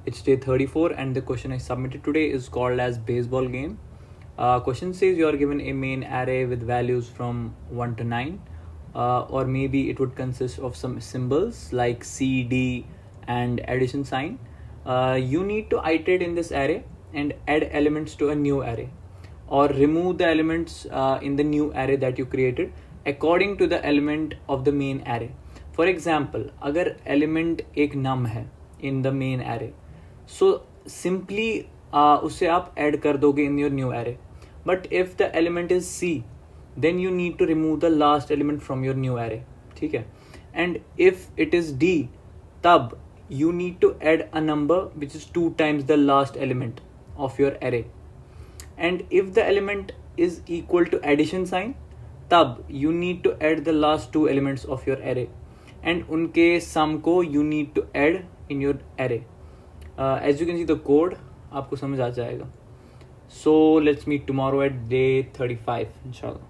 It's day 34 and the question I submitted today is called as baseball game. Question says you are given a main array with values from 1 to 9, or maybe it would consist of some symbols like C, D and addition sign. You need to iterate in this array and add elements to a new array, or remove the elements in the new array that you created according to the element of the main array. For example, अगर element एक num है in the main array, so simply उसे आप add कर दोगे in your new array. But if the element is C, then you need to remove the last element from your new array. ठीक है? And if it is D, तब you need to add a number which is 2 times the last element of your array. And if the element is equal to addition sign, तब you need to add the last 2 elements of your array. And उनके sum को you need to add in your array. As you can see the code आपको समझ आ जाएगा. So let's meet tomorrow at day 35 inshallah.